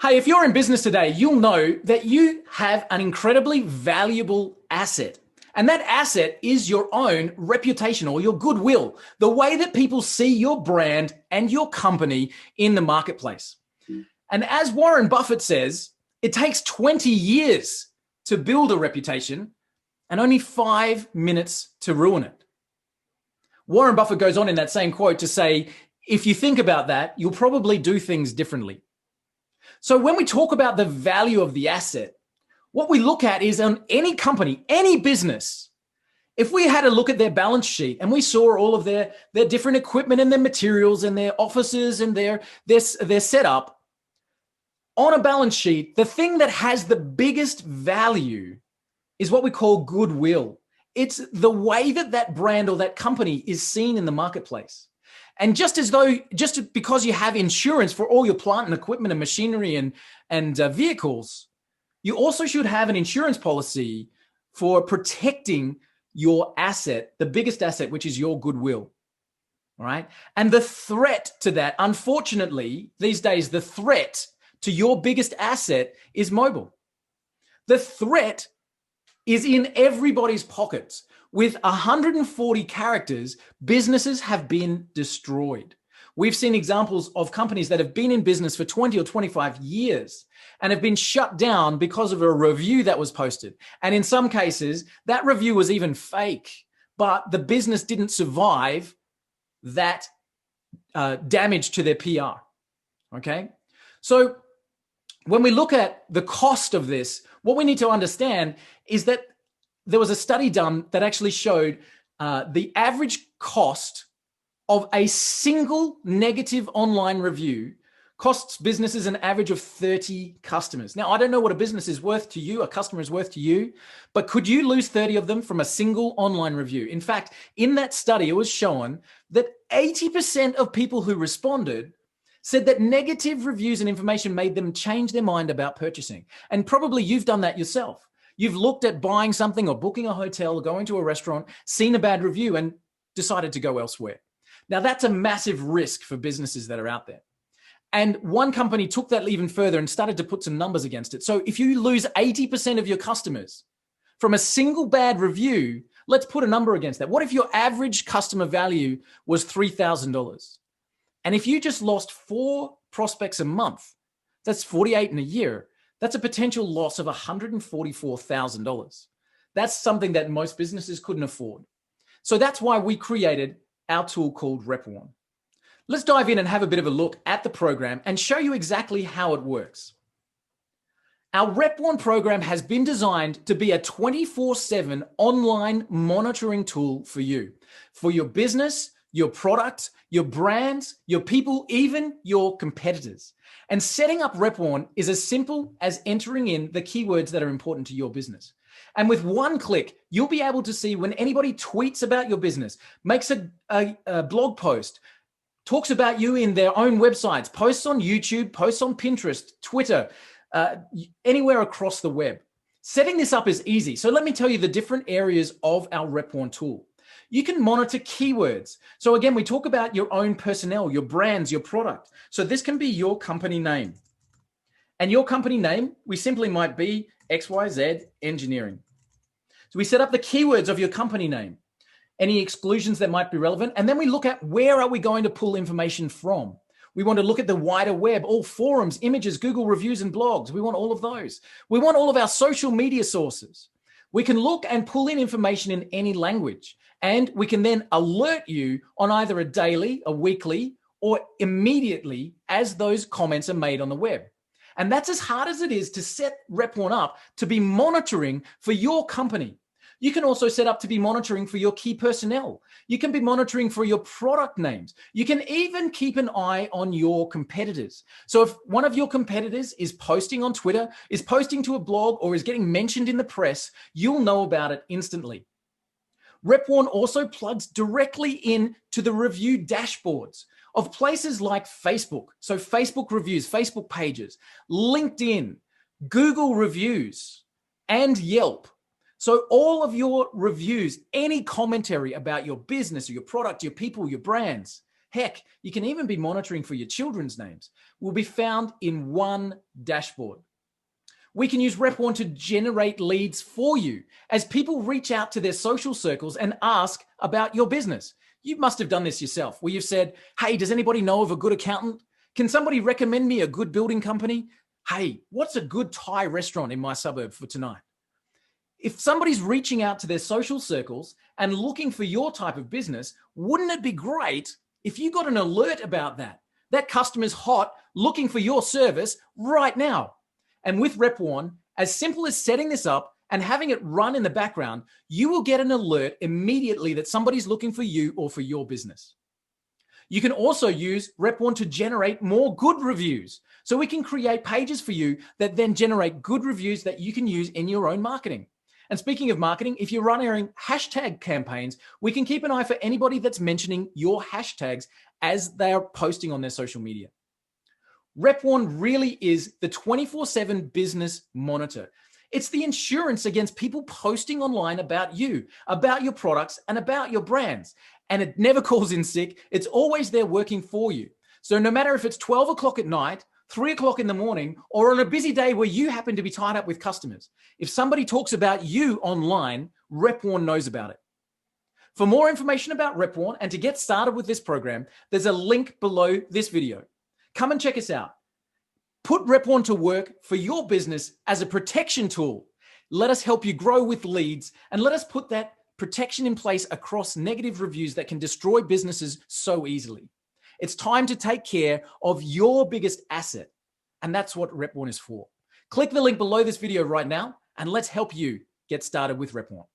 Hey, if you're in business today, you'll know that you have an incredibly valuable asset. And that asset is your own reputation or your goodwill, the way that people see your brand and your company in the marketplace. And as Warren Buffett says, it takes 20 years to build a reputation and only 5 minutes to ruin it. Warren Buffett goes on in that same quote to say, if you think about that, you'll probably do things differently. So when we talk about the value of the asset, what we look at is on any company, any business, if we had a look at their balance sheet and we saw all of their different equipment and their materials and their offices and their setup on a balance sheet, the thing that has the biggest value is what we call goodwill. It's the way that that brand or that company is seen in the marketplace. And just because you have insurance for all your plant and equipment and machinery and vehicles, you also should have an insurance policy for protecting your asset, the biggest asset, which is your goodwill. All right. And the threat to that, unfortunately, these days, the threat to your biggest asset is mobile. The threat is in everybody's pockets. With 140 characters, businesses have been destroyed. We've seen examples of companies that have been in business for 20 or 25 years and have been shut down because of a review that was posted. And in some cases, that review was even fake, but the business didn't survive that damage to their PR. Okay? So when we look at the cost of this, what we need to understand is that there was a study done that actually showed the average cost of a single negative online review costs businesses an average of 30 customers. Now, I don't know what a business is worth to you, a customer is worth to you, but could you lose 30 of them from a single online review? In fact, in that study, it was shown that 80% of people who responded said that negative reviews and information made them change their mind about purchasing. And probably you've done that yourself. You've looked at buying something or booking a hotel or going to a restaurant, seen a bad review and decided to go elsewhere. Now, that's a massive risk for businesses that are out there. And one company took that even further and started to put some numbers against it. So if you lose 80% of your customers from a single bad review, let's put a number against that. What if your average customer value was $3,000? And if you just lost 4 prospects a month, that's 48 in a year. That's a potential loss of $144,000. That's something that most businesses couldn't afford. So that's why we created our tool called RepWarn. Let's dive in and have a bit of a look at the program and show you exactly how it works. Our RepWarn program has been designed to be a 24/7 online monitoring tool for you, for your business, your product, your brands, your people, even your competitors. And setting up RepWarn is as simple as entering in the keywords that are important to your business. And with one click, you'll be able to see when anybody tweets about your business, makes a blog post, talks about you in their own websites, posts on YouTube, posts on Pinterest, Twitter, anywhere across the web. Setting this up is easy. So let me tell you the different areas of our RepWarn tool. You can monitor keywords. So again, we talk about your own personnel, your brands, your product. So this can be your company name. And your company name, we simply might be XYZ Engineering. So we set up the keywords of your company name, any exclusions that might be relevant. And then we look at where are we going to pull information from. We want to look at the wider web, all forums, images, Google reviews, and blogs. We want all of those. We want all of our social media sources. We can look and pull in information in any language. And we can then alert you on either a daily, a weekly, or immediately as those comments are made on the web. And that's as hard as it is to set RepWarn up to be monitoring for your company. You can also set up to be monitoring for your key personnel. You can be monitoring for your product names. You can even keep an eye on your competitors. So if one of your competitors is posting on Twitter, is posting to a blog, or is getting mentioned in the press, you'll know about it instantly. RepWarn also plugs directly in to the review dashboards of places like Facebook. So Facebook reviews, Facebook pages, LinkedIn, Google reviews, and Yelp. So all of your reviews, any commentary about your business or your product, your people, your brands, Heck, you can even be monitoring for your children's names, will be found in one dashboard. We can use RepWarn to generate leads for you as people reach out to their social circles and ask about your business. You must have done this yourself, where you've said, hey, does anybody know of a good accountant? Can somebody recommend me a good building company? Hey, what's a good Thai restaurant in my suburb for tonight? If somebody's reaching out to their social circles and looking for your type of business, wouldn't it be great if you got an alert about that? That customer's hot, looking for your service right now. And with RepWarn, as simple as setting this up and having it run in the background, you will get an alert immediately that somebody's looking for you or for your business. You can also use RepWarn to generate more good reviews. So we can create pages for you that then generate good reviews that you can use in your own marketing. And speaking of marketing, if you're running hashtag campaigns, we can keep an eye for anybody that's mentioning your hashtags as they are posting on their social media. RepWarn really is the 24/7 business monitor. It's the insurance against people posting online about you, about your products, and about your brands. And it never calls in sick. It's always there working for you. So no matter if it's 12 o'clock at night, 3 o'clock in the morning, or on a busy day where you happen to be tied up with customers, if somebody talks about you online, RepWarn knows about it. For more information about RepWarn and to get started with this program, there's a link below this video. Come and check us out. Put RepWarn to work for your business as a protection tool. Let us help you grow with leads and let us put that protection in place across negative reviews that can destroy businesses so easily. It's time to take care of your biggest asset, and that's what RepWarn is for. Click the link below this video right now, and let's help you get started with RepWarn.